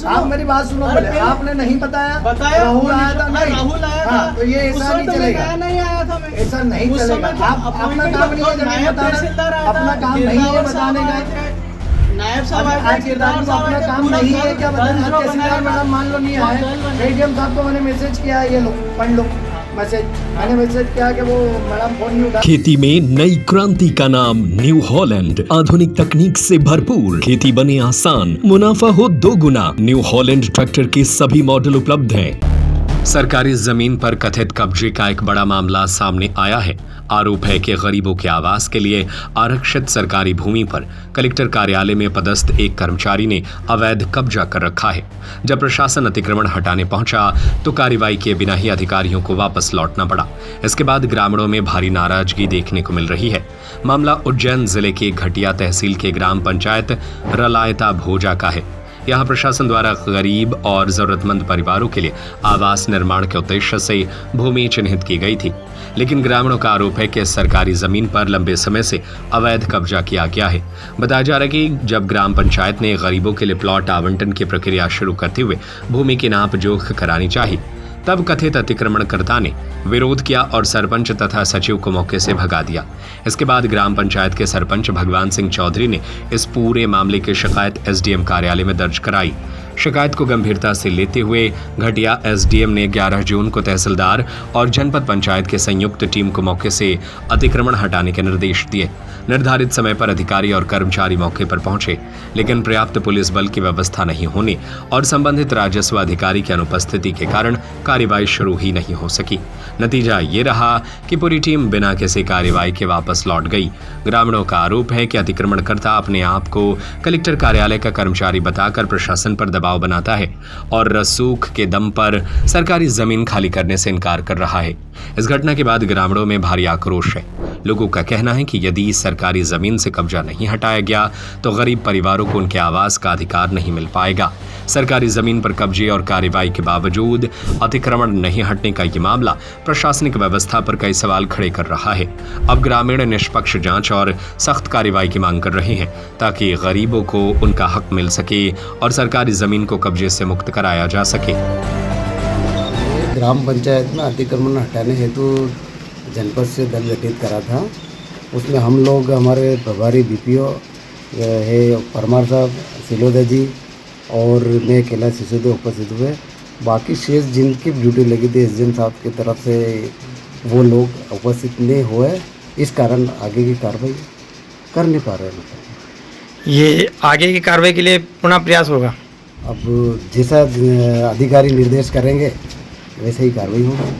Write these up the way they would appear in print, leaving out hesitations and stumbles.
आप मेरी बात सुनो अरे पहले। फिर- आपने नहीं बताया राहुल आया था नहीं राहुल आया था। हाँ, तो ये उस ऐसा समय नहीं तो मैं चलेगा, नया नहीं आया था मैं। ऐसा नहीं उस चलेगा। समय तो आप अपना appointment काम नहीं है जब ये नायब बताना, तहसीलदार आया था, अपना काम नहीं है गिरदावर साहब बताने आए का। थे, नायब साहब आए थे, आज गिरदावर साहब अपना आए थे, काम पूरा नहीं है दल- क्या दल बताना? जो तहसीलदार बनाया था, मैडम मान लो नहीं वो आए, दल बनाया। एडीएम साहब को मैंने मैसेज किया, ये लो पढ़ लो मैसेज, मैंने मैसेज किया कि वो मैडम फोन नहीं उठा। खेती में नई क्रांति का नाम न्यू हॉलैंड। आधुनिक तकनीक से भरपूर, खेती बने आसान, मुनाफा हो 2 गुना। न्यू हॉलैंड ट्रैक्टर के सभी मॉडल उपलब्ध हैं। सरकारी जमीन पर कथित कब्जे का एक बड़ा मामला सामने आया है। आरोप है कि गरीबों के आवास के लिए आरक्षित सरकारी भूमि पर कलेक्टर कार्यालय में पदस्थ एक कर्मचारी ने अवैध कब्जा कर रखा है। जब प्रशासन अतिक्रमण हटाने पहुंचा तो कार्रवाई किए बिना ही अधिकारियों को वापस लौटना पड़ा। इसके बाद ग्रामीणों में भारी नाराजगी देखने को मिल रही है। मामला उज्जैन जिले के घटिया तहसील के ग्राम पंचायत रलायता भोजा का है। यहाँ प्रशासन द्वारा गरीब और जरूरतमंद परिवारों के लिए आवास निर्माण के उद्देश्य से भूमि चिन्हित की गई थी, लेकिन ग्रामीणों का आरोप है कि सरकारी जमीन पर लंबे समय से अवैध कब्जा किया गया है। बताया जा रहा है कि जब ग्राम पंचायत ने गरीबों के लिए प्लॉट आवंटन की प्रक्रिया शुरू करते हुए भूमि की नाप जोख करानी चाहिए, तब कथित अतिक्रमणकर्ता ने विरोध किया और सरपंच तथा सचिव को मौके से भगा दिया। इसके बाद ग्राम पंचायत के सरपंच भगवान सिंह चौधरी ने इस पूरे मामले की शिकायत एसडीएम कार्यालय में दर्ज कराई। शिकायत को गंभीरता से लेते हुए घटिया एसडीएम ने 11 जून को तहसीलदार और जनपद पंचायत के संयुक्त टीम को मौके से अतिक्रमण हटाने के निर्देश दिए। निर्धारित समय पर अधिकारी और कर्मचारी मौके पर पहुंचे, लेकिन पर्याप्त पुलिस बल की व्यवस्था नहीं होने और संबंधित राजस्व अधिकारी की अनुपस्थिति के कारण कार्रवाई शुरू ही नहीं हो सकी। नतीजा ये रहा कि पूरी टीम बिना किसी कार्रवाई के वापस लौट गई। ग्रामीणों का आरोप है कि अतिक्रमणकर्ता अपने आप को कलेक्टर कार्यालय का कर्मचारी बताकर प्रशासन पर दबाव बनाता है और रसूख के दम पर सरकारी जमीन खाली करने से इनकार कर रहा है। इस घटना के बाद ग्रामीणों में भारी आक्रोश है। लोगों का कहना है कि यदि सरकारी जमीन से कब्जा नहीं हटाया गया तो गरीब परिवारों को उनके आवास का अधिकार नहीं मिल पाएगा। सरकारी जमीन पर कब्जे और कार्रवाई के बावजूद अतिक्रमण नहीं हटने का ये मामला प्रशासनिक व्यवस्था पर कई सवाल खड़े कर रहा है। अब ग्रामीण निष्पक्ष जांच और सख्त कार्रवाई की मांग कर रहे हैं ताकि गरीबों को उनका हक मिल सके और सरकारी जमीन को कब्जे से मुक्त कराया जा सके। ग्राम पंचायत में अतिक्रमण हटाने हेतु जनपद से दल गठित करा था। उसमें हम लोग, हमारे प्रभारी बीपीओ है परमार साहब, सिलोदा जी और मैं अकेला सिसोदिया उपस्थित हुए। बाकी शेष जिनकी ड्यूटी लगी थी एसडीएम साहब की तरफ से, वो लोग उपस्थित नहीं हुए, इस कारण आगे की कार्रवाई कर नहीं पा रहे हैं। ये आगे की कार्रवाई के लिए पुनः प्रयास होगा। अब जैसा अधिकारी निर्देश करेंगे वैसे ही कार्रवाई होगी।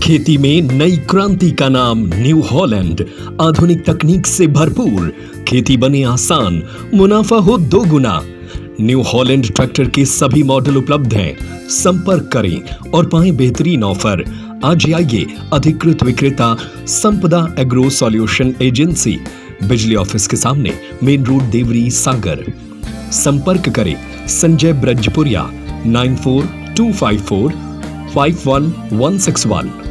खेती में नई क्रांति का नाम न्यू हॉलैंड। आधुनिक तकनीक से भरपूर, खेती बने आसान, मुनाफा हो 2 गुना। न्यू हॉलैंड ट्रैक्टर के सभी मॉडल उपलब्ध हैं। संपर्क करें और पाएं बेहतरीन ऑफर। आज ही आइए अधिकृत विक्रेता संपदा एग्रो सॉल्यूशन एजेंसी, बिजली ऑफिस के सामने, मेन रोड, देवरी, सागर। संपर्क करें संजय ब्रजपुरिया 9425451161।